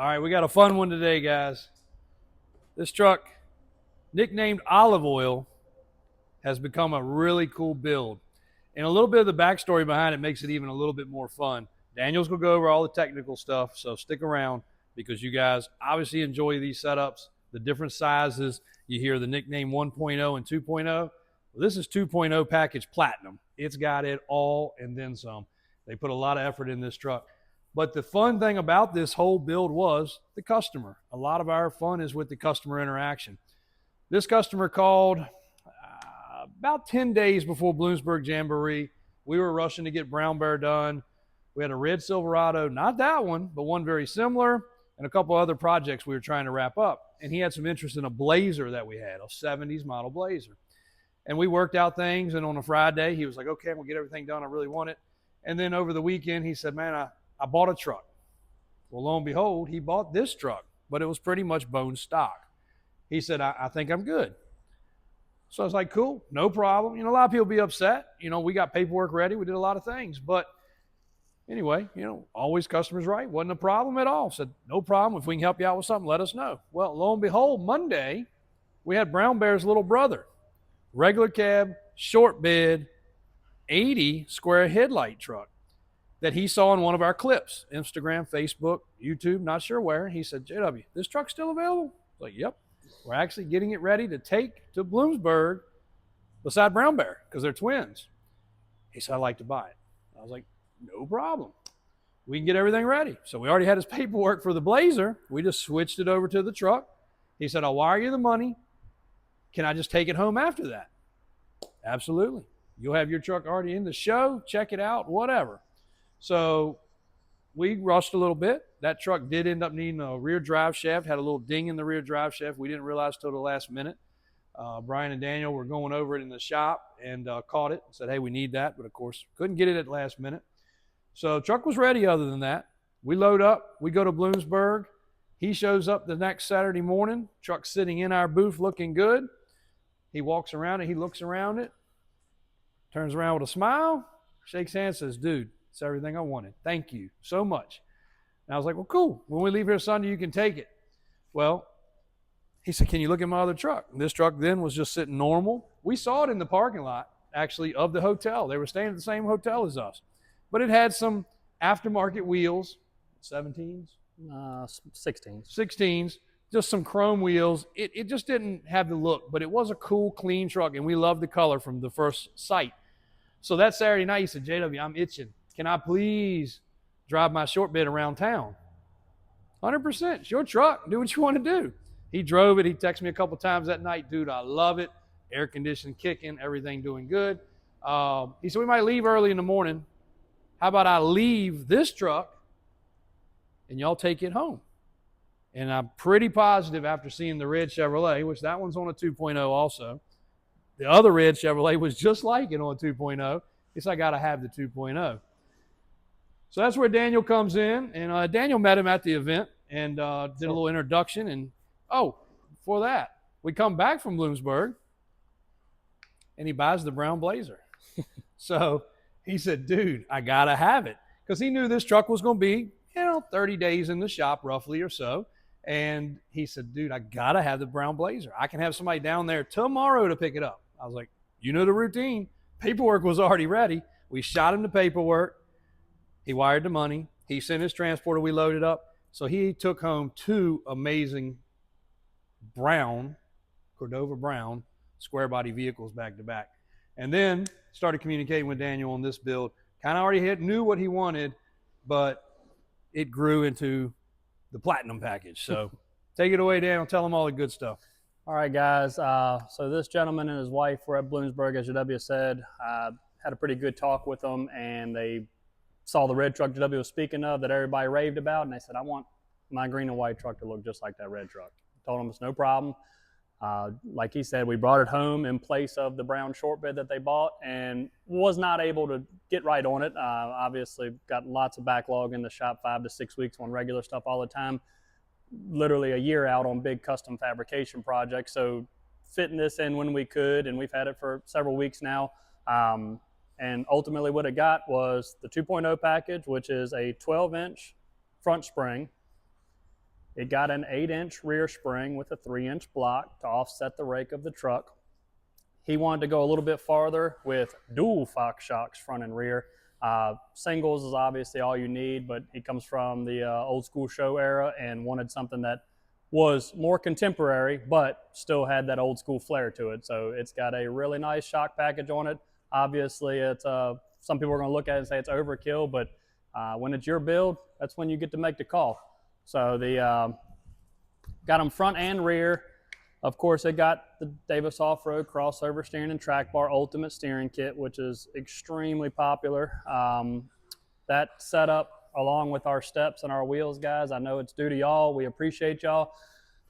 All right, we got a fun one today, guys. This truck, nicknamed Olive Oil, has become a really cool build. And a little bit of the backstory behind it makes it even a little bit more fun. Daniel's going to go over all the technical stuff, so stick around because you guys obviously enjoy these setups, the different sizes. You hear the nickname 1.0 and 2.0. Well, this is 2.0 package platinum. It's got it all and then some. They put a lot of effort in this truck. But the fun thing about this whole build was the customer. A lot of our fun is with the customer interaction. This customer called about 10 days before Bloomsburg Jamboree. We were rushing to get Brown Bear done. We had a red Silverado, not that one, but one very similar, and a couple other projects we were trying to wrap up. And he had some interest in a Blazer that we had, a 70s model Blazer. And we worked out things, and on a Friday, he was like, okay, we'll get everything done. I really want it. And then over the weekend, he said, man, I bought a truck. Well, lo and behold, he bought this truck, but it was pretty much bone stock. He said, I think I'm good. So I was like, cool, no problem. You know, a lot of people be upset. You know, we got paperwork ready. We did a lot of things. But anyway, you know, always customers right. Wasn't a problem at all. Said, no problem. If we can help you out with something, let us know. Well, lo and behold, Monday, we had Brown Bear's little brother. Regular cab, short bed, 80 square headlight truck that he saw in one of our clips, Instagram, Facebook, YouTube, not sure where. He said, JW, this truck's still available? I was like, yep. We're actually getting it ready to take to Bloomsburg beside Brown Bear because they're twins. He said, I'd like to buy it. I was like, no problem. We can get everything ready. So we already had his paperwork for the Blazer. We just switched it over to the truck. He said, I'll wire you the money. Can I just take it home after that? Absolutely. You'll have your truck already in the show. Check it out, whatever. So we rushed a little bit. That truck did end up needing a rear drive shaft, had a little ding in the rear drive shaft. We didn't realize till the last minute. Brian and Daniel were going over it in the shop and caught it and said, hey, we need that. But, of course, couldn't get it at the last minute. So truck was ready other than that. We load up. We go to Bloomsburg. He shows up the next Saturday morning. Truck sitting in our booth looking good. He walks around it. He looks around it. Turns around with a smile. Shakes hands, says, dude, it's everything I wanted. Thank you so much. And I was like, well, cool. When we leave here Sunday, you can take it. Well, he said, can you look at my other truck? And this truck then was just sitting normal. We saw it in the parking lot, actually, of the hotel. They were staying at the same hotel as us. But it had some aftermarket wheels, 17s? 16s. 16s, just some chrome wheels. It just didn't have the look, but it was a cool, clean truck, and we loved the color from the first sight. So that Saturday night, he said, JW, I'm itching. Can I please drive my short bed around town? 100%. It's your truck. Do what you want to do. He drove it. He texted me a couple times that night. Dude, I love it. Air conditioning kicking, everything doing good. He said, we might leave early in the morning. How about I leave this truck and y'all take it home? And I'm pretty positive after seeing the red Chevrolet, which that one's on a 2.0 also. The other red Chevrolet was just like it on a 2.0. It's I got to have the 2.0. So that's where Daniel comes in. And Daniel met him at the event and did a little introduction. And, before that, we come back from Bloomsburg, and he buys the brown Blazer. So he said, dude, I got to have it. Because he knew this truck was going to be, 30 days in the shop roughly or so. And he said, dude, I got to have the brown Blazer. I can have somebody down there tomorrow to pick it up. I was like, you know the routine. Paperwork was already ready. We shot him the paperwork. He wired the money. He sent his transporter. We loaded up. So he took home 2 amazing brown, Cordova Brown, Squarebody vehicles back to back. And then started communicating with Daniel on this build. Kind of already knew what he wanted, but it grew into the platinum package. So take it away, Daniel. Tell them all the good stuff. All right, guys. So this gentleman and his wife were at Bloomsburg, as JW said. Had a pretty good talk with them, and they saw the red truck JW was speaking of that everybody raved about, and they said, I want my green and white truck to look just like that red truck. Told them it's no problem. Like he said, we brought it home in place of the brown short bed that they bought and was not able to get right on it. Obviously, got lots of backlog in the shop, 5 to 6 weeks on regular stuff all the time. Literally a year out on big custom fabrication projects. So fitting this in when we could, and we've had it for several weeks now. And ultimately what it got was the 2.0 package, which is a 12-inch front spring, It got an 8-inch rear spring with a 3-inch block to offset the rake of the truck. He wanted to go a little bit farther with dual Fox shocks front and rear. Singles is obviously all you need, but he comes from the old school show era and wanted something that was more contemporary, but still had that old school flair to it. So it's got a really nice shock package on it. Obviously, it's some people are going to look at it and say it's overkill, but when it's your build, that's when you get to make the call. So the got them front and rear. Of course, it got the Davis Offroad crossover steering and track bar ultimate steering kit, which is extremely popular. That setup, along with our steps and our wheels, guys, I know it's due to y'all. We appreciate y'all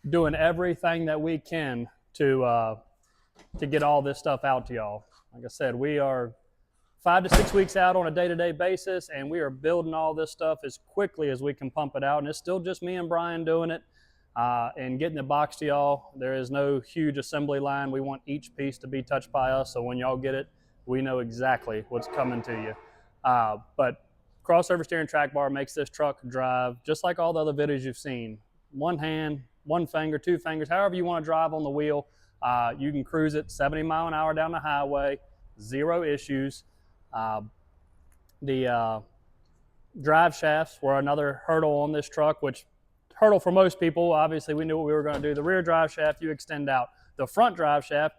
doing everything that we can to get all this stuff out to y'all. Like I said, we are 5 to 6 weeks out on a day-to-day basis, and we are building all this stuff as quickly as we can pump it out. And it's still just me and Brian doing it and getting the box to y'all. There is no huge assembly line. We want each piece to be touched by us, so when y'all get it, we know exactly what's coming to you. But crossover steering track bar makes this truck drive just like all the other videos you've seen. One hand, one finger, two fingers, however you want to drive on the wheel. You can cruise it 70 mile an hour down the highway, zero issues. The drive shafts were another hurdle on this truck, which hurdle for most people. Obviously, we knew what we were going to do. The rear drive shaft, you extend out. The front drive shaft,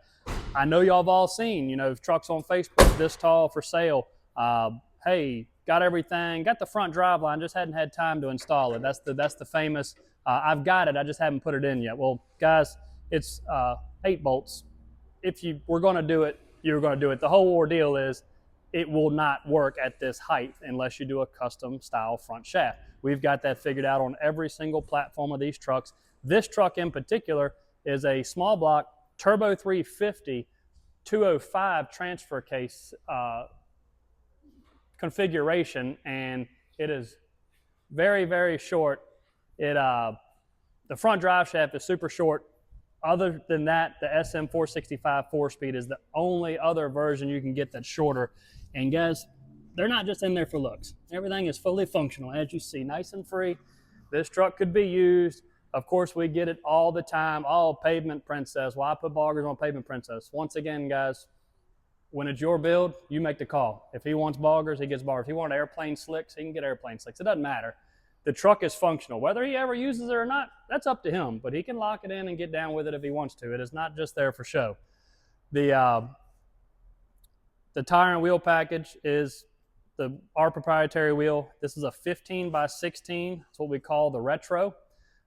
I know y'all have all seen, you know, trucks on Facebook this tall for sale. Hey, got everything, got the front drive line, just hadn't had time to install it. That's the famous, I've got it, I just haven't put it in yet. Well, guys, it's 8 bolts. If you were going to do it, you're going to do it. The whole ordeal is it will not work at this height unless you do a custom style front shaft. We've got that figured out on every single platform of these trucks. This truck in particular is a small block Turbo 350 205 transfer case configuration, and it is very, very short. The front drive shaft is super short. Other than that, the SM465 4-speed is the only other version you can get that's shorter. And guys, they're not just in there for looks. Everything is fully functional, as you see, nice and free. This truck could be used. Of course, we get it all the time. Oh, pavement princess. Why put boggers on pavement princess? Once again, guys, when it's your build, you make the call. If he wants boggers, he gets boggers. If he wants airplane slicks, he can get airplane slicks. It doesn't matter. The truck is functional. Whether he ever uses it or not, that's up to him. But he can lock it in and get down with it if he wants to. It is not just there for show. The tire and wheel package is our proprietary wheel. This is a 15 by 16. It's what we call the retro.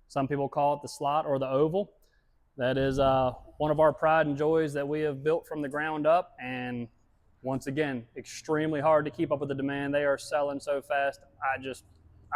Some people call it the slot or the oval. That is one of our pride and joys that we have built from the ground up. And once again, extremely hard to keep up with the demand. They are selling so fast.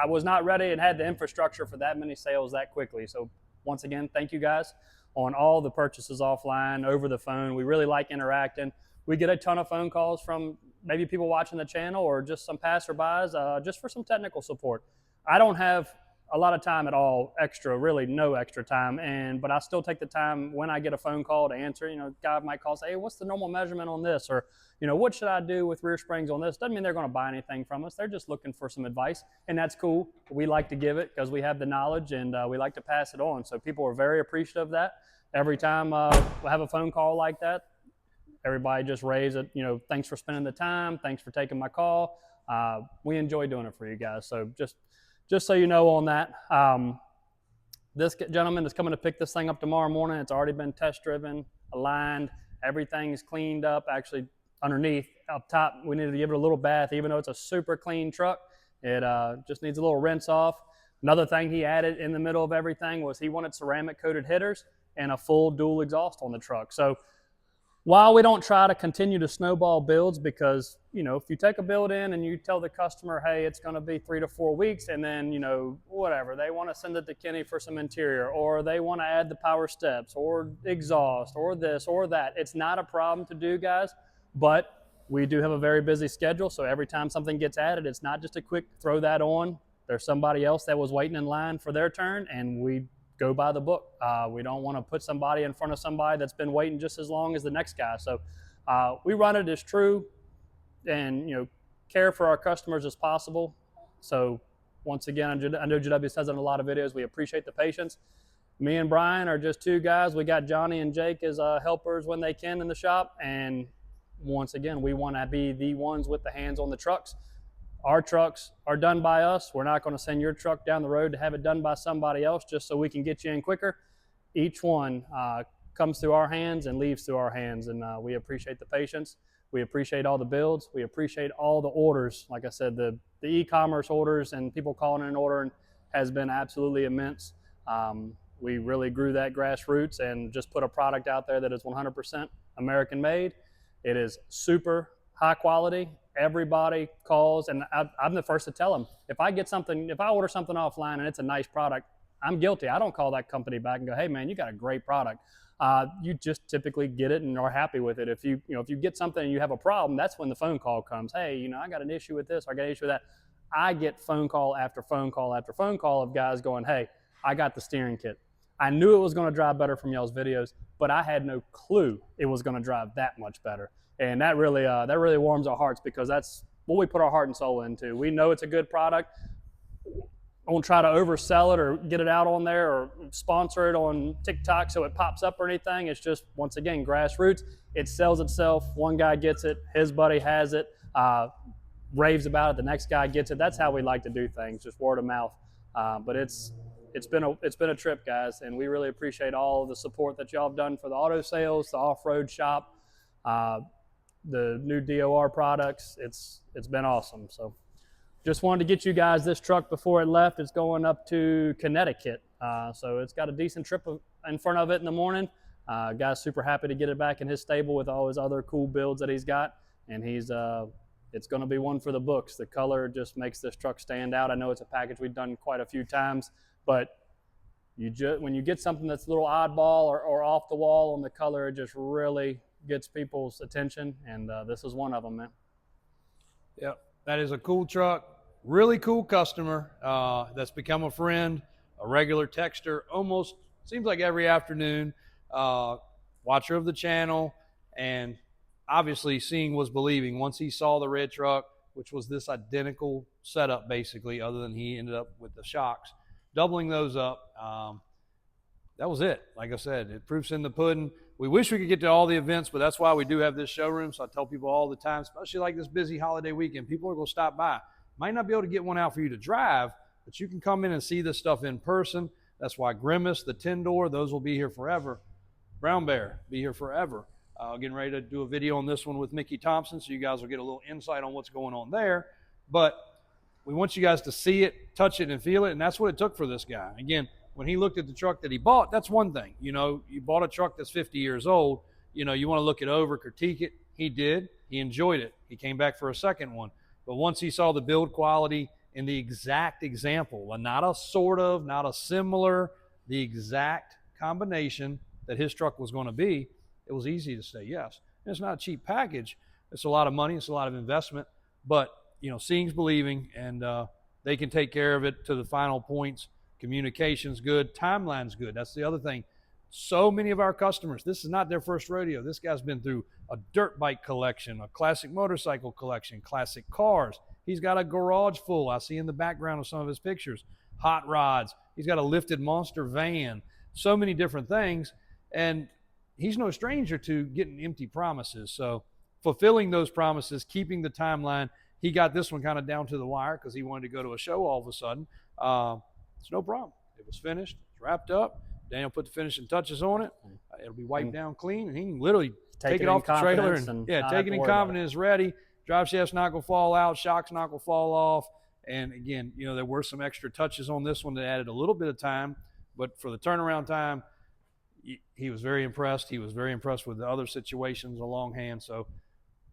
I was not ready and had the infrastructure for that many sales that quickly. So once again, thank you guys on all the purchases offline, over the phone. We really like interacting. We get a ton of phone calls from maybe people watching the channel or just some passerbys just for some technical support. I don't have a lot of time at all extra, really no extra time, but I still take the time when I get a phone call to answer. You know, guy might call and say, hey, what's the normal measurement on this? Or, you know, what should I do with rear springs on this? Doesn't mean they're going to buy anything from us. They're just looking for some advice, and that's cool. We like to give it because we have the knowledge, and we like to pass it on. So people are very appreciative of that. Every time we have a phone call like that, everybody just raise it, you know, thanks for spending the time. Thanks for taking my call. We enjoy doing it for you guys. So just so you know on that, this gentleman is coming to pick this thing up tomorrow morning. It's already been test driven, aligned, everything's cleaned up. Actually, underneath, up top, we need to give it a little bath. Even though it's a super clean truck, it just needs a little rinse off. Another thing he added in the middle of everything was he wanted ceramic coated headers and a full dual exhaust on the truck. So while we don't try to continue to snowball builds, because, you know, if you take a build in and you tell the customer, hey, it's going to be 3 to 4 weeks, and then, you know, whatever, they want to send it to Kenny for some interior, or they want to add the power steps or exhaust or this or that, it's not a problem to do, guys. But we do have a very busy schedule, so every time something gets added, it's not just a quick throw that on. There's somebody else that was waiting in line for their turn, and we go by the book. We don't want to put somebody in front of somebody that's been waiting just as long as the next guy. So we run it as true and, you know, care for our customers as possible. So once again, I know JW says it in a lot of videos, we appreciate the patience. Me and Brian are just two guys. We got Johnny and Jake as helpers when they can in the shop. And once again, we want to be the ones with the hands on the trucks. Our trucks are done by us. We're not going to send your truck down the road to have it done by somebody else just so we can get you in quicker. Each one comes through our hands and leaves through our hands, and we appreciate the patience. We appreciate all the builds. We appreciate all the orders. Like I said, the e-commerce orders and people calling in and ordering has been absolutely immense. We really grew that grassroots and just put a product out there that is 100% American made. It is super high quality. Everybody calls, and I'm the first to tell them, if I order something offline and it's a nice product, I'm guilty. I don't call that company back and go, hey man, you got a great product. You just typically get it and are happy with it. If you get something and you have a problem, that's when the phone call comes. Hey, I got an issue with this, or I got an issue with that. I get phone call after phone call after phone call of guys going, hey, I got the steering kit. I knew it was going to drive better from y'all's videos, but I had no clue it was going to drive that much better. And that really warms our hearts, because that's what we put our heart and soul into. We know it's a good product. I won't try to oversell it or get it out on there or sponsor it on TikTok so it pops up or anything. It's just, once again, grassroots. It sells itself. One guy gets it, his buddy has it, raves about it, the next guy gets it. That's how we like to do things, just word of mouth. But it's been a trip, guys, and we really appreciate all of the support that y'all have done for the auto sales, the off-road shop, the new DOR products. It's been awesome. So just wanted to get you guys this truck before it left. It's going up to Connecticut, so it's got a decent trip in front of it in the morning. Guy's super happy to get it back in his stable with all his other cool builds that he's got, and it's going to be one for the books. The color just makes this truck stand out. I know it's a package we've done quite a few times, but when you get something that's a little oddball or off the wall on the color, it just really gets people's attention, and this is one of them, man. Yep, that is a cool truck. Really cool customer that's become a friend, a regular texter, almost seems like every afternoon, watcher of the channel, and obviously seeing was believing. Once he saw the red truck, which was this identical setup basically, other than he ended up with the shocks, doubling those up, that was it. Like I said, it proof's in the pudding. We wish we could get to all the events, but that's why we do have this showroom. So I tell people all the time, especially like this busy holiday weekend, people are going to stop by. Might not be able to get one out for you to drive, but you can come in and see this stuff in person. That's why Grimace, the 10-door, those will be here forever. Brown Bear, be here forever. Getting ready to do a video on this one with Mickey Thompson, so you guys will get a little insight on what's going on there. But we want you guys to see it, touch it, and feel it, and that's what it took for this guy. Again, when he looked at the truck that he bought, that's one thing. You bought a truck that's 50 years old. You want to look it over, critique it. He did. He enjoyed it. He came back for a second one. But once he saw the build quality and the exact example, not a sort of, not a similar, the exact combination that his truck was going to be, it was easy to say yes. And it's not a cheap package. It's a lot of money. It's a lot of investment. But, seeing's believing, and they can take care of it to the final points. Communication's good. Timeline's good. That's the other thing. So many of our customers, this is not their first rodeo. This guy's been through a dirt bike collection, a classic motorcycle collection, classic cars. He's got a garage full. I see in the background of some of his pictures. Hot rods. He's got a lifted monster van. So many different things. And he's no stranger to getting empty promises. So fulfilling those promises, keeping the timeline. He got this one kind of down to the wire because he wanted to go to a show all of a sudden. It's no problem. It was finished. It's wrapped up. Daniel put the finishing touches on it. It'll be wiped down clean, and he can literally take it off the trailer and take it in confidence, ready. Drive shaft's not going to fall out. Shock's not going to fall off. And again, there were some extra touches on this one that added a little bit of time, but for the turnaround time, he was very impressed. He was very impressed with the other situations along hand. So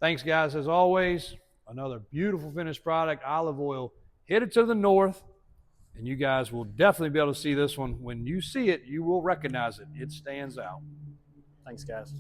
thanks, guys, as always. Another beautiful finished product, olive oil, headed to the north. And you guys will definitely be able to see this one. When you see it, you will recognize it. It stands out. Thanks, guys.